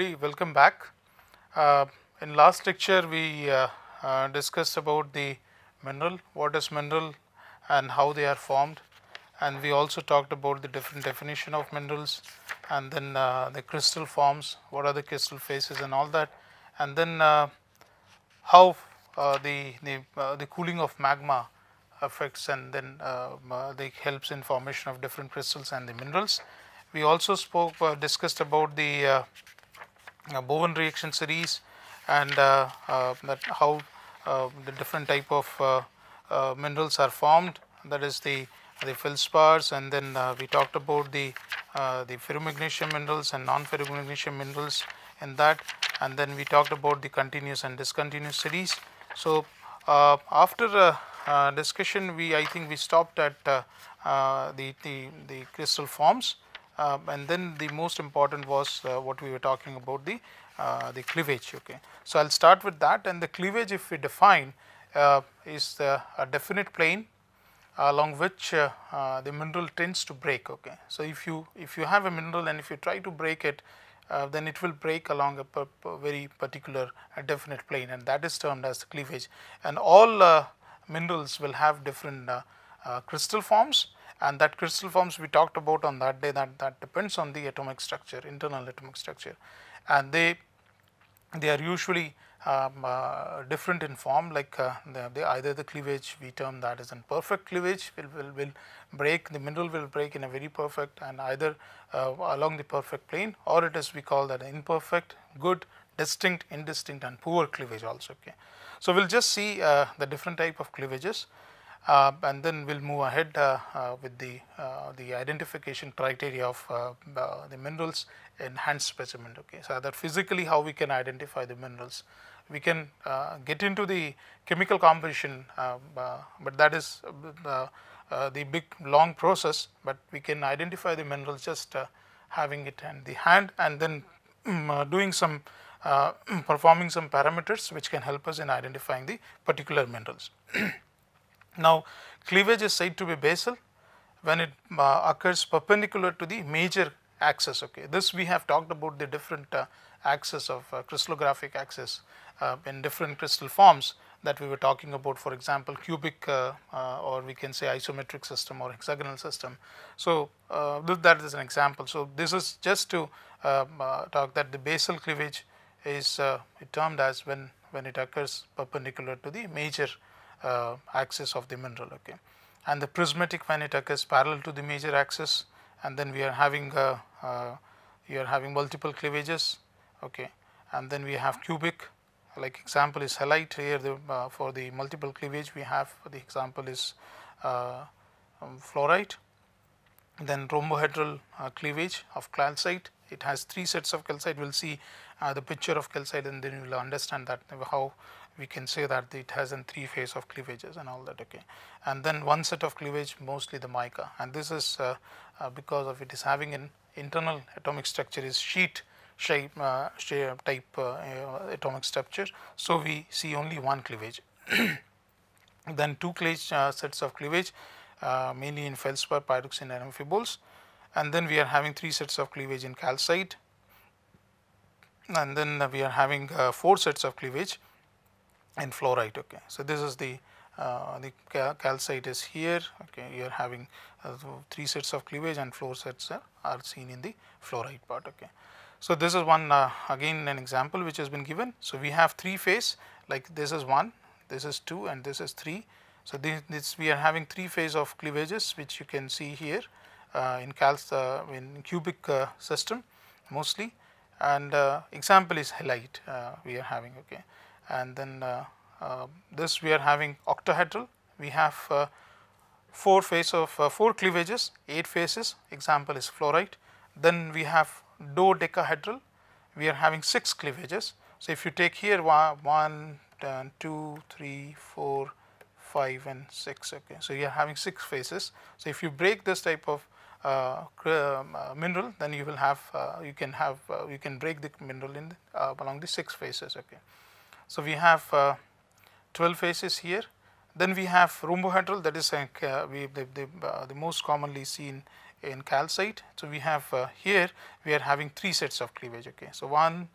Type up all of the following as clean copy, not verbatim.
everybody, welcome back. In last lecture we discussed about the mineral, what is mineral and how they are formed, and we also talked about the different definition of minerals, and then the crystal forms, what are the crystal phases and all that, and then how the cooling of magma affects and then they helps in formation of different crystals and the minerals. We also discussed about the Bowen reaction series and that how the different type of minerals are formed, that is the feldspars, and then we talked about the ferromagnesium minerals and non-ferromagnesium minerals in that, and then we talked about the continuous and discontinuous series. So after discussion, I think we stopped at the crystal forms, and then the most important was what we were talking about, the cleavage. Okay, so I'll start with that. And the cleavage, if we define, is a definite plane along which the mineral tends to break. Okay, so if you have a mineral and if you try to break it, then it will break along a very particular definite plane, and that is termed as the cleavage. And all minerals will have different crystal forms, and that crystal forms we talked about on that day, that depends on the atomic structure, internal atomic structure, and they are usually different in form, like either the cleavage we term that as a perfect cleavage will break, the mineral will break in a very perfect and either along the perfect plane, or it is we call that imperfect, good, distinct, indistinct and poor cleavage also. Okay, so we'll just see the different type of cleavages, and then we'll move ahead with the identification criteria of the minerals in hand specimen. Okay, so that physically how we can identify the minerals. We can get into the chemical composition, but that is the big long process, but we can identify the minerals just having it in the hand, and then doing some performing some parameters which can help us in identifying the particular minerals. Now, cleavage is said to be basal when it occurs perpendicular to the major axis. Okay, this we have talked about the different axis of crystallographic axis in different crystal forms that we were talking about, for example cubic or we can say isometric system or hexagonal system. So that is an example. So this is just to talk that the basal cleavage is termed as when it occurs perpendicular to the major axis of the mineral. Okay, and the prismatic when it occurs parallel to the major axis, and then we are having multiple cleavages. Okay, and then we have cubic, like example is halite here. For the multiple cleavage we have, the example is fluorite. Then rhombohedral cleavage of calcite, it has 3 sets of calcite. We will see the picture of calcite, and then you will understand that how we can say that it has in 3 phase of cleavages and all that. Okay, and then 1 set of cleavage, mostly the mica, and this is because of it is having an internal atomic structure is sheet shape type atomic structure, so we see only 1 cleavage. Then 2 sets of cleavage, mainly in feldspar, pyroxene and amphiboles, and then we are having 3 sets of cleavage in calcite, and then we are having 4 sets of cleavage in fluorite. Okay, so this is the calcite is here. Okay, you are having 3 sets of cleavage and 4 sets are seen in the fluorite part. Okay, so this is one again an example which has been given. So we have 3 phase, like this is 1, this is 2 and this is 3. So this we are having 3 phase of cleavages which you can see here in cubic system mostly, and example is halite we are having. Okay, and then this we are having octahedral. We have 4 cleavages, 8 phases. Example is fluorite. Then we have dodecahedral. We are having 6 cleavages. So if you take here 1, 2, 3, 4, 5 and 6. Okay, so you are having 6 phases. So if you break this type of mineral, then you will have you can break the mineral in along the 6 phases. Okay, so we have 12 phases here. Then we have rhombohedral, that is the most commonly seen in calcite. So we have here we are having 3 sets of cleavage. Okay, so 1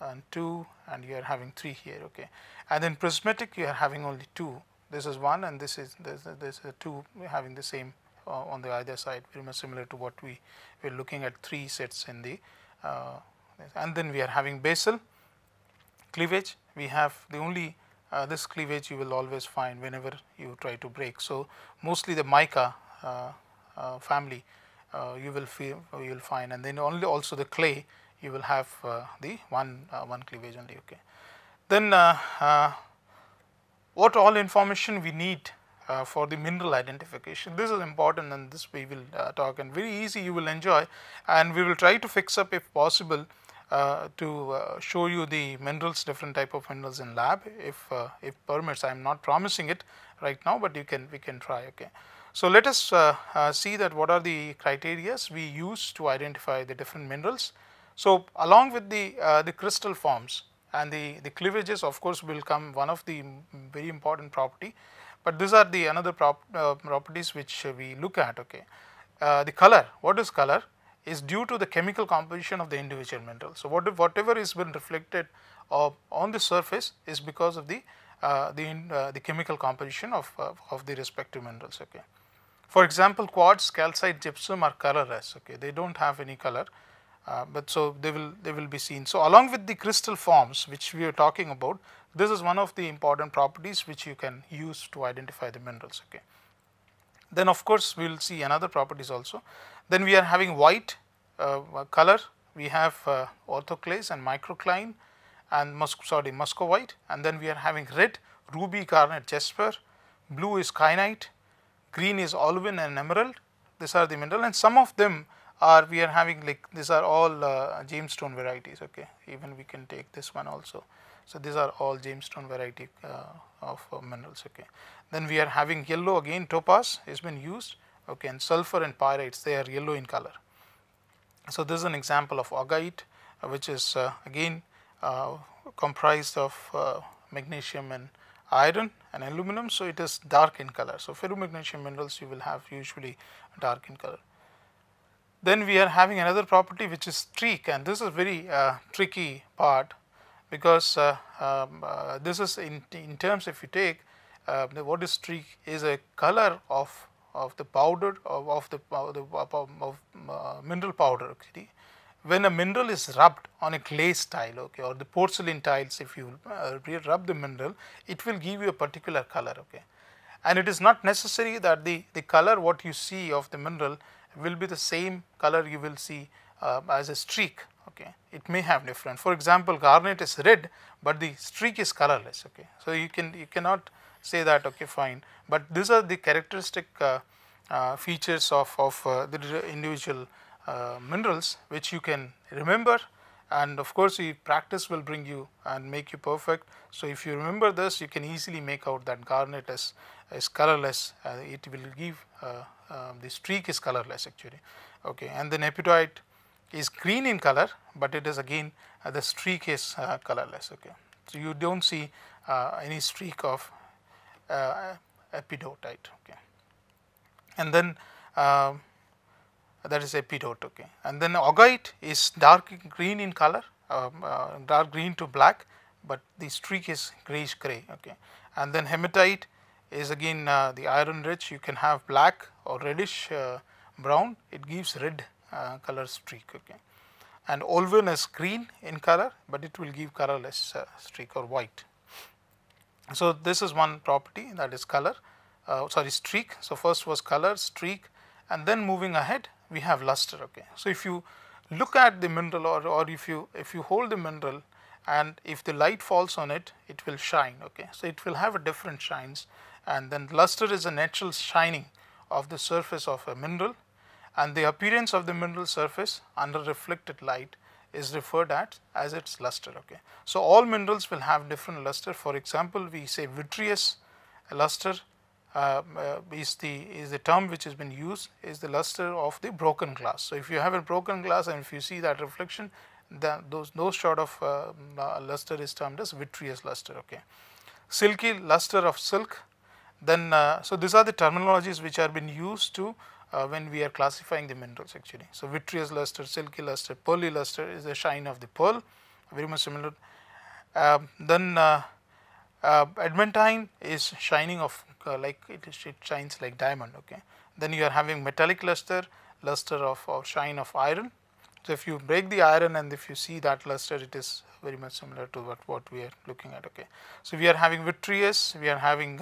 and 2, and you are having 3 here. Okay, and then prismatic you are having only 2. This is 1 and this is 2. We are having the same on the either side, very much similar to what we were looking at 3 sets in the and then we are having basal cleavage. We have the only this cleavage you will always find whenever you try to break. So mostly the mica family you will find, and then only also the clay you will have the one cleavage only. Okay, then what all information we need for the mineral identification. This is important, and this we will talk, and very easy, you will enjoy, and we will try to fix up if possible to show you the minerals, different type of minerals in lab if permits. I am not promising it right now, but we can try. Okay, so let us see that what are the criteria we use to identify the different minerals. So along with the crystal forms and the cleavages, of course, will come one of the very important property, but these are the another properties which we look at. Okay, the color. What is color? Is due to the chemical composition of the individual mineral. So whatever is been reflected on the surface is because of the chemical composition of the respective minerals. Okay, for example, quartz, calcite, gypsum are colorless. Okay, they don't have any color, but so they will be seen. So along with the crystal forms which we are talking about, this is one of the important properties which you can use to identify the minerals. Okay, then of course we will see another properties also. Then we are having white color, we have orthoclase and microcline and muscovite, and then we are having red, ruby, garnet, jasper, blue is kyanite, green is olivine and emerald. These are the mineral, and some of them are we are having, like, these are all gemestone varieties. Okay, even we can take this one also. So these are all gemestone variety of minerals. Okay, then we are having yellow, again topaz has been used. Okay, and sulfur and pyrites, they are yellow in color. So this is an example of augite, which is again comprised of magnesium and iron and aluminum. So it is dark in color. So ferromagnesium minerals you will have usually dark in color. Then we are having another property which is streak, and this is very tricky part, because this is in terms, if you take what is streak is a color of the powder of mineral powder. Actually, when a mineral is rubbed on a glaze tile, okay, or the porcelain tiles, if you rub the mineral, it will give you a particular color. Okay, and it is not necessary that the color what you see of the mineral will be the same color you will see as a streak. Okay, it may have different. For example, garnet is red, but the streak is colorless. Okay, so you cannot say that. Okay, fine, but these are the characteristic features of the individual minerals which you can remember, and of course the practice will bring you and make you perfect. So if you remember this, you can easily make out that garnet is colorless. It will give the streak is colorless actually. Okay, and then epidotite is green in color, but it is again the streak is colorless. Okay, so you don't see any streak of epidotite. Okay, and then that is epidote. Okay, and then augite is dark green in color, dark green to black, but the streak is grayish gray. Okay, and then hematite is again the iron rich. You can have black or reddish brown. It gives red color streak. Okay, and olivine is green in color, but it will give colorless streak or white. So this is one property, that is color. Streak. So first was color, streak, and then moving ahead we have luster. Okay, so if you look at the mineral, or if you hold the mineral, and if the light falls on it, it will shine. Okay, so it will have a different shines, and then luster is a natural shining of the surface of a mineral, and the appearance of the mineral surface under reflected light is referred as its luster. Okay, so all minerals will have different luster. For example, we say vitreous luster is the term which has been used, is the luster of the broken glass. So if you have a broken glass and if you see that reflection, then those sort of luster is termed as vitreous luster. Okay, silky luster of silk. Then so these are the terminologies which are been used to when we are classifying the minerals actually. So, vitreous luster, silky luster, pearly luster is the shine of the pearl, very much similar. Then adamantine is shining of like it shines like diamond. Okay. Then you are having metallic luster, luster of or shine of iron. So, if you break the iron and if you see that luster, it is very much similar to what we are looking at. Okay. So, we are having vitreous, we are having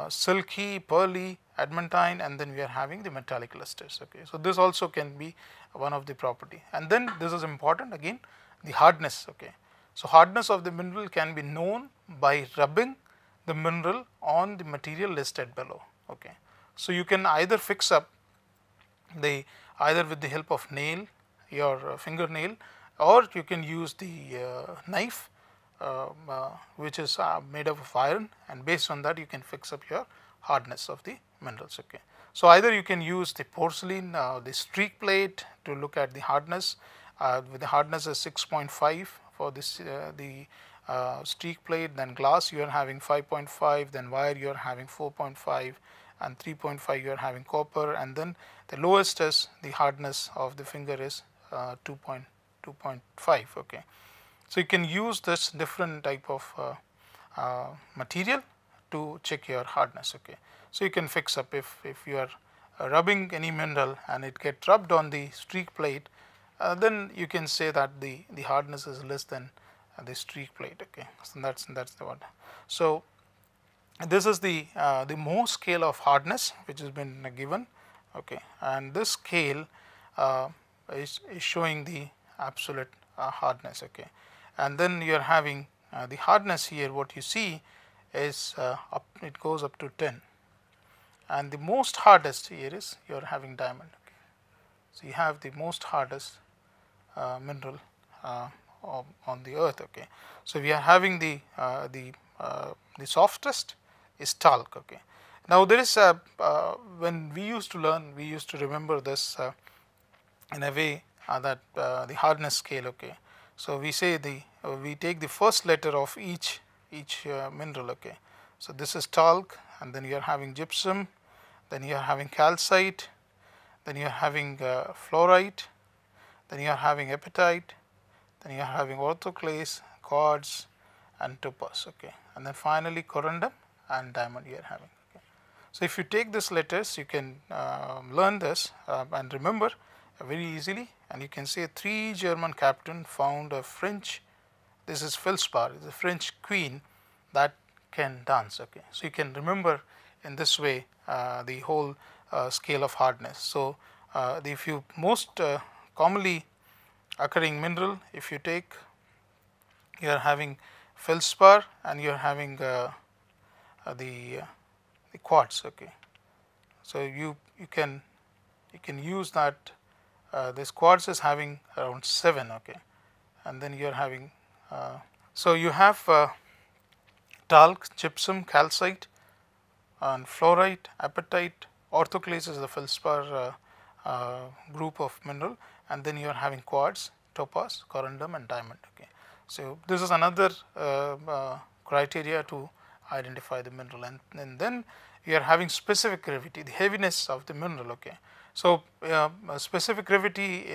silky, pearly, adamantine, and then we are having the metallic lusters. Okay. So, this also can be one of the property, and then this is important again, the hardness. Okay. So, hardness of the mineral can be known by rubbing the mineral on the material listed below. Okay. So, you can either fix up the either with the help of nail, your fingernail, or you can use the knife which is made up of iron, and based on that you can fix up your hardness of the minerals. Okay. So, either you can use the porcelain, the streak plate to look at the hardness, with the hardness is 6.5 for this the streak plate, then glass you are having 5.5, then wire you are having 4.5, and 3.5 you are having copper, and then the lowest is the hardness of the finger is 2.5. Okay. So, you can use this different type of material to check your hardness. Okay. So, you can fix up if you are rubbing any mineral and it gets rubbed on the streak plate, then you can say that the hardness is less than the streak plate. Okay. So, that's the one. So, this is the Mohs scale of hardness which has been given. Okay. And this scale is showing the absolute hardness. Okay. And then you are having the hardness here, what you see is it goes up to 10, and the most hardest here is you are having diamond. Okay. So, you have the most hardest mineral on the earth. Okay. So, we are having the softest is talc. Okay. Now, there is when we used to learn, we used to remember this in a way that the hardness scale. Okay. So, we say we take the first letter of each mineral. Okay. So, this is talc, and then you are having gypsum, then you are having calcite, then you are having fluorite, then you are having hepatite, then you are having orthoclase, quartz, and topaz. Okay. And then finally corundum and diamond you are having. Okay. So, if you take these letters, you can learn this and remember very easily, and you can say 3 German captain found a French, this is Felspar, is a French queen that can dance. Okay. So, you can remember in this way the whole scale of hardness. So, if you most commonly occurring mineral, if you take, you are having feldspar and you are having the quartz. Okay. So, you can use that this quartz is having around 7. Okay. And then you are having so you have talc, gypsum, calcite, and fluorite, apatite, orthoclase is the feldspar group of mineral, and then you are having quartz, topaz, corundum, and diamond. Okay. So, this is another criteria to identify the mineral, and then you are having specific gravity, the heaviness of the mineral. Okay. So, specific gravity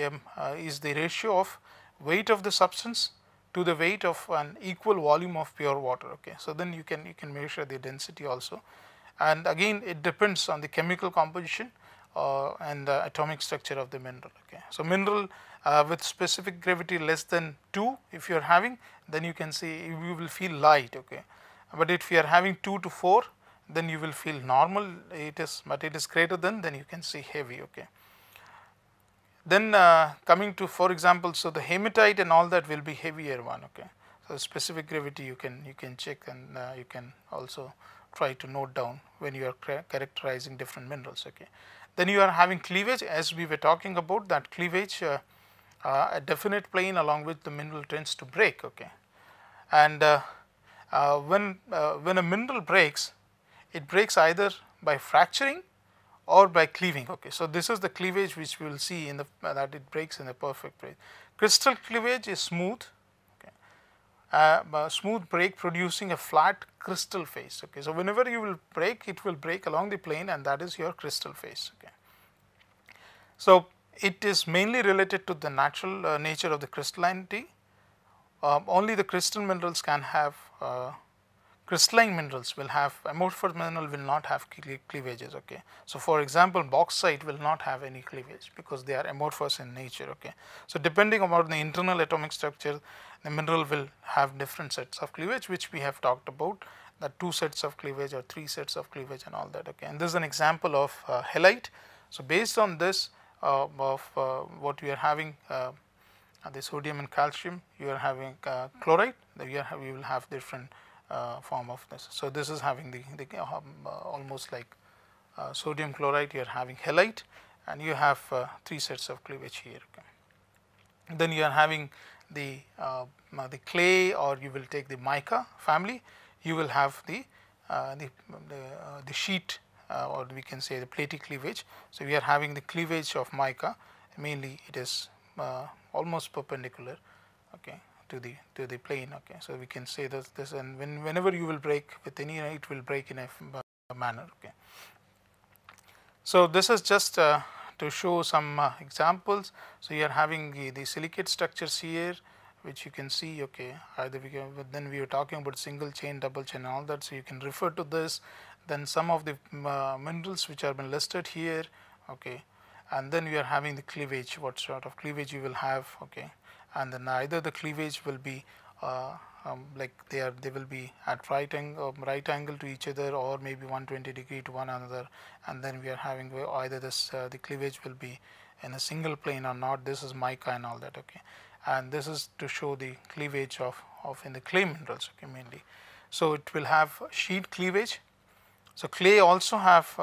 is the ratio of weight of the substance to the weight of an equal volume of pure water. Okay. So, then you can measure the density also, and again it depends on the chemical composition and the atomic structure of the mineral. Okay. So, mineral with specific gravity less than 2, if you are having, then you can say you will feel light. Okay. But if you are having 2 to 4, then you will feel normal, but it is greater than, then you can say heavy. Okay. Then coming to, for example, so the hematite and all that will be heavier one. Okay. So, specific gravity you can check, and you can also try to note down when you are characterizing different minerals. Okay. Then you are having cleavage, as we were talking about that cleavage, a definite plane along which the mineral tends to break. Okay. And when a mineral breaks, it breaks either by fracturing or by cleaving. Okay. So, this is the cleavage which we will see in that it breaks in a perfect break. Crystal cleavage is smooth. Okay. Smooth break producing a flat crystal face. Okay. So, whenever you will break, it will break along the plane, and that is your crystal face. Okay. So it is mainly related to the natural nature of the crystallinity. Only the crystal minerals can have crystalline minerals will have amorphous mineral will not have cleavages. Okay, so for example, bauxite will not have any cleavage because they are amorphous in nature. Okay, so depending upon the internal atomic structure, the mineral will have different sets of cleavage, which we have talked about, that 2 sets of cleavage or 3 sets of cleavage and all that. Okay, and this is an example of halite. So based on this of what we are having, the sodium and calcium, you are having chloride, you will have different form of this. So this is having the almost like sodium chloride, you are having halite, and you have 3 sets of cleavage here. Okay. Then you are having the clay, or you will take the mica family, you will have the sheet, or we can say the platy cleavage. So we are having the cleavage of mica, mainly it is almost perpendicular, okay, to the plane. Okay, so we can say this, and whenever you will break with any, it will break in a manner. Okay, so this is just to show some examples. So you are having the silicate structures here, which you can see. Okay, either we can, but then we are talking about single chain, double chain, and all that. So you can refer to this. Then some of the minerals which have been listed here. Okay, and then we are having the cleavage. What sort of cleavage you will have? Okay, and then either the cleavage will be like they will be at right angle to each other, or maybe 120 degree to one another, and then we are having either this the cleavage will be in a single plane or not. This is mica and all that. Okay, and this is to show the cleavage of in the clay minerals. Okay, mainly. So it will have sheet cleavage. So clay also have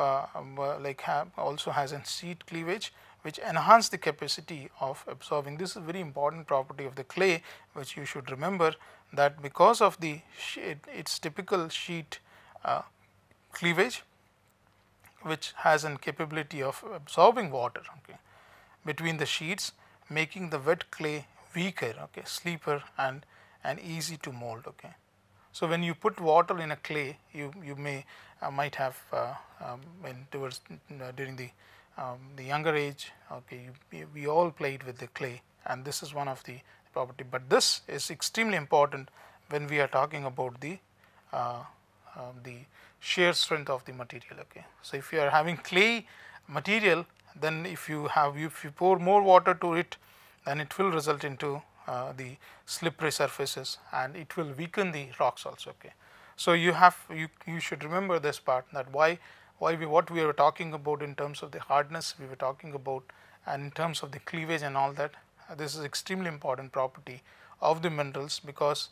also has a sheet cleavage, which enhance the capacity of absorbing. This is a very important property of the clay, which you should remember, that because of the its typical sheet cleavage, which has a capability of absorbing water, okay, between the sheets, making the wet clay weaker, okay, sleeper, and easy to mold. Okay, so when you put water in a clay, you may might have when towards during the younger age. Okay, we all played with the clay, and this is one of the property. But this is extremely important when we are talking about the shear strength of the material. Okay, so if you are having clay material, then if you pour more water to it, then it will result into the slippery surfaces, and it will weaken the rocks also. Okay, so you should remember this part, that what we were talking about in terms of the hardness we were talking about, and in terms of the cleavage and all that, this is extremely important property of the minerals, because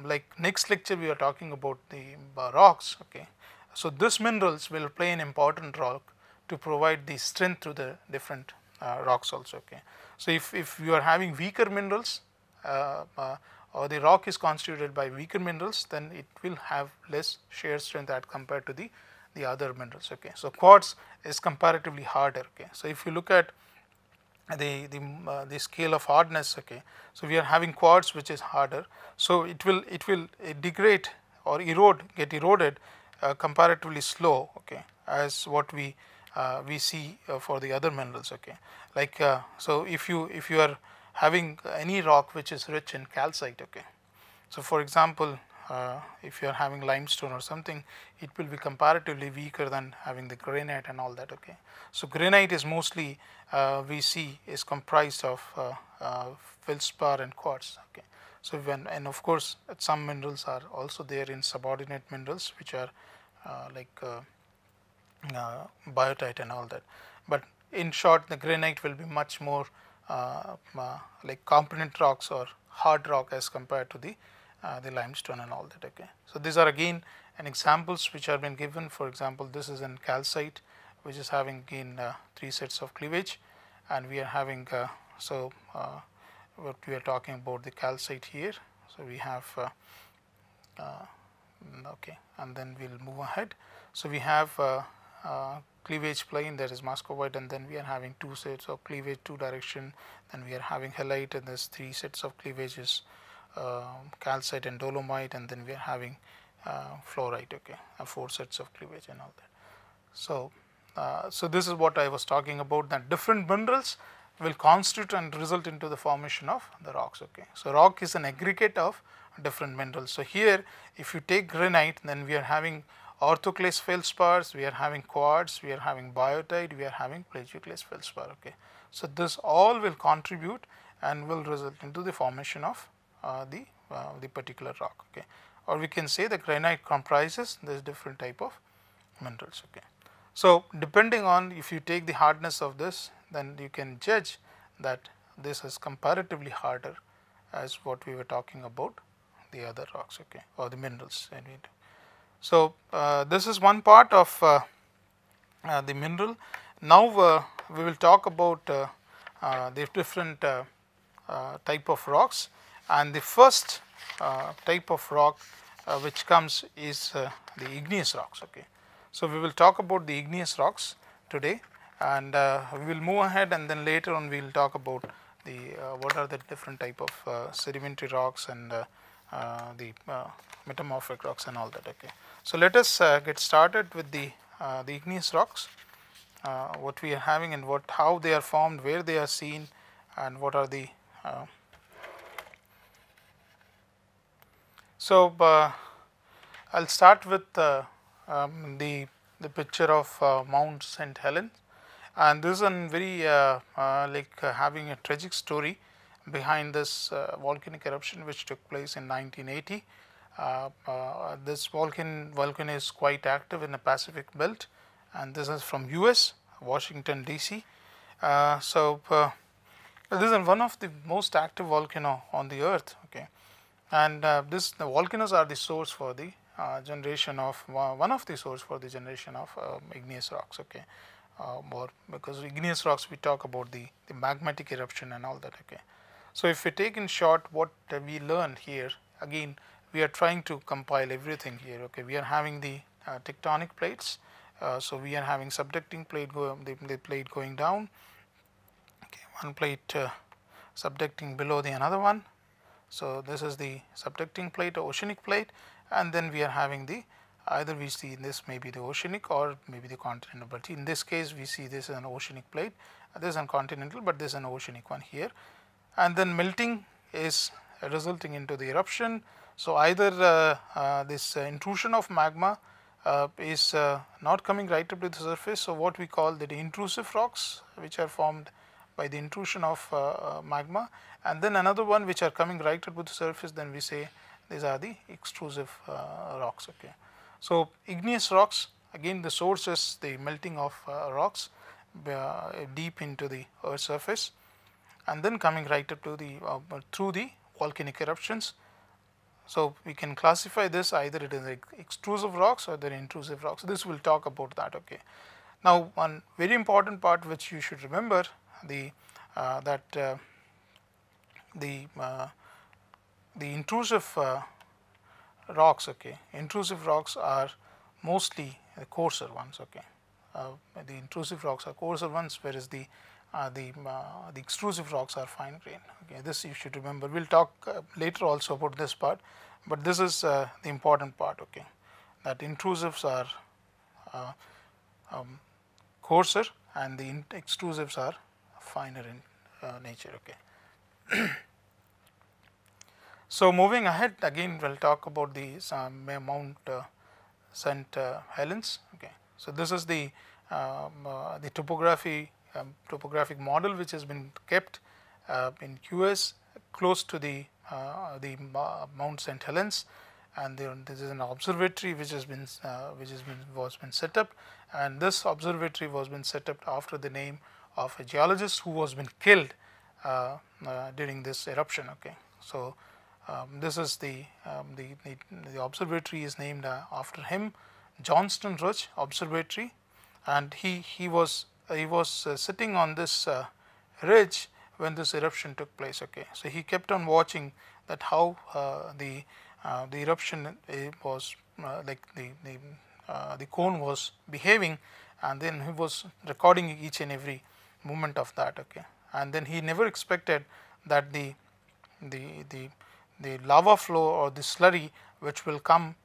like next lecture we are talking about the rocks. Okay, so this minerals will play an important role to provide the strength to the different rocks also. Okay, so if you are having weaker minerals, or the rock is constituted by weaker minerals, then it will have less shear strength as compared to the other minerals. Okay, so quartz is comparatively harder. Okay, so if you look at the scale of hardness, okay, so we are having quartz which is harder, so it will degrade or get eroded comparatively slow, okay, as what we see for the other minerals. Okay, like so if you are having any rock which is rich in calcite, okay, so for example, if you are having limestone or something, it will be comparatively weaker than having the granite and all that. Okay, so granite is mostly we see is comprised of feldspar and quartz. Okay, so and of course some minerals are also there in subordinate minerals, which are like biotite and all that. But in short, the granite will be much more like component rocks or hard rock as compared to the limestone and all that. Okay, so these are again an examples which have been given. For example, this is in calcite, which is having again 3 sets of cleavage, and we are having what we are talking about the calcite here. So we have okay, and then we'll move ahead. So we have cleavage plane, that is muscovite, and then we are having 2 sets of cleavage 2 direction, then we are having halite, and there's 3 sets of cleavages, calcite and dolomite, and then we are having fluorite. Okay, 4 sets of cleavage and all that. So so this is what I was talking about, that different minerals will constitute and result into the formation of the rocks. Okay. So rock is an aggregate of different minerals. So here if you take granite, then we are having orthoclase feldspars, we are having quartz, we are having biotite, we are having plagioclase feldspar. Okay. So this all will contribute and will result into the formation of the particular rock. Okay. Or we can say the granite comprises this different type of minerals. Okay. So depending on, if you take the hardness of this, then you can judge that this is comparatively harder as what we were talking about the other rocks, okay, or the minerals. So this is one part of the mineral. Now we will talk about the different type of rocks, and the first type of rock which comes is the igneous rocks. Okay. So we will talk about the igneous rocks today, and we will move ahead, and then later on we will talk about the what are the different type of sedimentary rocks and the metamorphic rocks and all that. Okay. So let us get started with the igneous rocks, what we are having and how they are formed, where they are seen, and what are the so I'll start with the picture of Mount St Helens, and this is a very having a tragic story behind this volcanic eruption which took place in 1980. This volcano is quite active in the Pacific belt, and this is from US, Washington DC. This is one of the most active volcano on the earth. Okay. And the volcanoes are the source for the generation of one of the source for the generation of igneous rocks. Okay. Or because igneous rocks, we talk about the magmatic eruption and all that. Okay. So if we take in short what we learned here, again we are trying to compile everything here. Okay. We are having the tectonic plates, so we are having subducting plate the plate going down. Okay. One plate subducting below the another one. So this is the subducting plate, oceanic plate, and then we are having the, either we see this may be the oceanic or maybe the continental, but in this case we see this is an oceanic plate, this is a continental, but this is an oceanic one here, and then melting is resulting into the eruption. So either this intrusion of magma is not coming right up to the surface, so what we call the intrusive rocks, which are formed by the intrusion of magma, and then another one which are coming right up to the surface, then we say these are the extrusive rocks. Okay. So igneous rocks, again the source is the melting of rocks deep into the earth's surface, and then coming right up to the through the volcanic eruptions. So we can classify this, either it is extrusive rocks or the intrusive rocks. This will talk about that. Okay. Now one very important part which you should remember, the intrusive rocks. Okay, intrusive rocks are mostly the coarser ones. Okay, the intrusive rocks are coarser ones, whereas the extrusive rocks are fine grained. Okay, this you should remember. We'll talk later also about this part, but this is the important part. Okay, that intrusives are coarser and the extrusives are finer in nature. Okay. So moving ahead, again we'll talk about the Mount St Helens. Okay. So this is the topographic model which has been kept in US close to the Mount St Helens, and this is an observatory which has been set up, and this observatory was been set up after the name of a geologist who was been killed during this eruption. Okay. So this is the observatory is named after him, Johnston Ridge Observatory, and he was sitting on this ridge when this eruption took place. Okay. So he kept on watching that how the eruption was like the cone was behaving, and then he was recording each and every movement of that. Okay. And then he never expected that the lava flow or the slurry which will come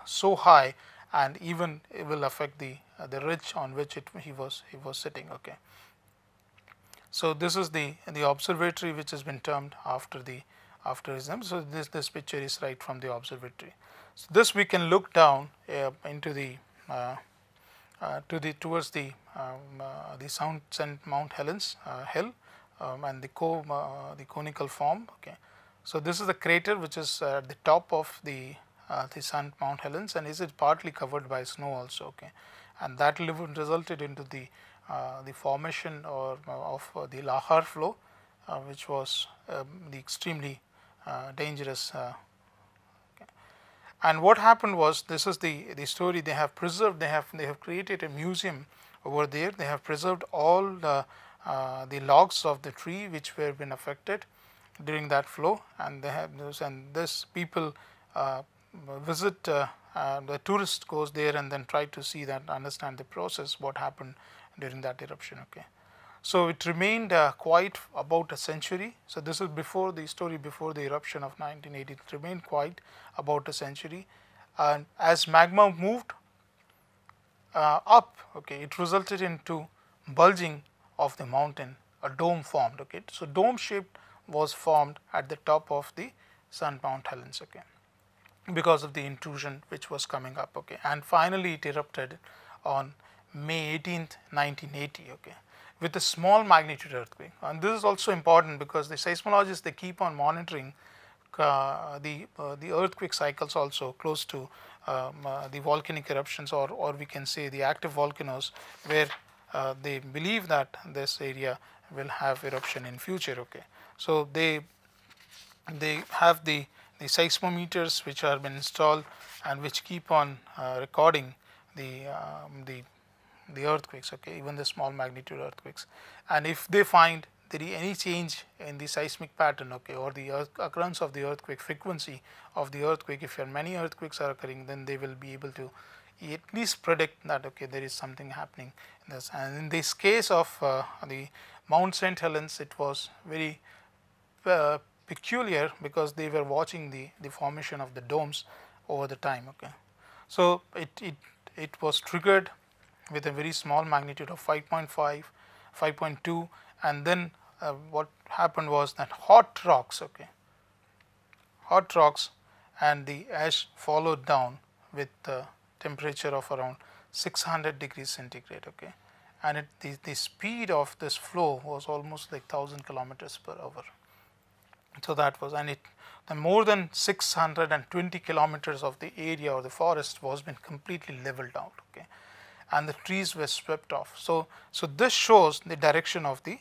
so high and even it will affect the ridge on which he was sitting. Okay. So this is the observatory which has been termed after his name. So this picture is right from the observatory. So this we can look down into the towards the St Mount Helens hill and the conical form. Okay. So this is the crater which is at the top of the St Mount Helens, and is partly covered by snow also. Okay. And that resulted into the formation of the lahar flow, which was the extremely dangerous. And what happened was, this is the story they have preserved. They have created a museum over there. They have preserved all the logs of the tree which were been affected during that flow, and they have this people visit, the tourist goes there and then try to see that, understand the process, what happened during that eruption. Okay. So it remained quiet about a century. So this is before the story, before the eruption of 1980. It remained quiet about a century, and as magma moved up, okay, it resulted into bulging of the mountain. A dome formed. Okay. So dome shaped was formed at the top of the St Mount Helens. Okay, because of the intrusion which was coming up. Okay, and finally it erupted on May 18th, 1980. Okay, with a small magnitude earthquake. And this is also important because the seismologists, they keep on monitoring the earthquake cycles also close to the volcanic eruptions, or we can say the active volcanoes, where they believe that this area will have eruption in future. Okay, so they have the seismometers which are been installed and which keep on recording the earthquakes. Okay, even the small magnitude earthquakes, and if they find there is any change in the seismic pattern, okay, or the occurrence of the earthquake, frequency of the earthquake, if many earthquakes are occurring, then they will be able to at least predict that, okay, there is something happening in this. And in this case of the Mount St Helens, it was very peculiar because they were watching the formation of the domes over the time. Okay, so it was triggered with a very small magnitude of 5.5, 5.2, and then what happened was that hot rocks and the ash followed down with the temperature of around 600 degrees centigrade. Okay, and the speed of this flow was almost like 1000 kilometers per hour. So that was, and the more than 620 kilometers of the area or the forest was been completely leveled out. Okay, and the trees were swept off. So this shows the direction of the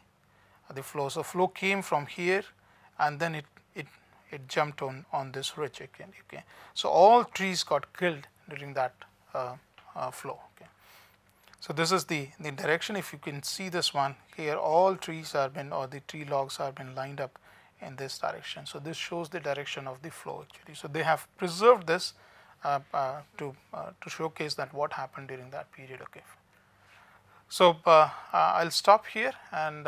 flow. So flow came from here, and then it jumped on this ridge again. Okay, so all trees got killed during that flow. Okay, so this is the direction. If you can see this one here, all trees are been, or the tree logs are been lined up in this direction. So this shows the direction of the flow actually. So they have preserved this to showcase that what happened during that period. Okay, so I'll stop here, and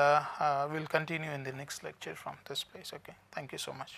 we'll continue in the next lecture from this place. Okay, thank you so much.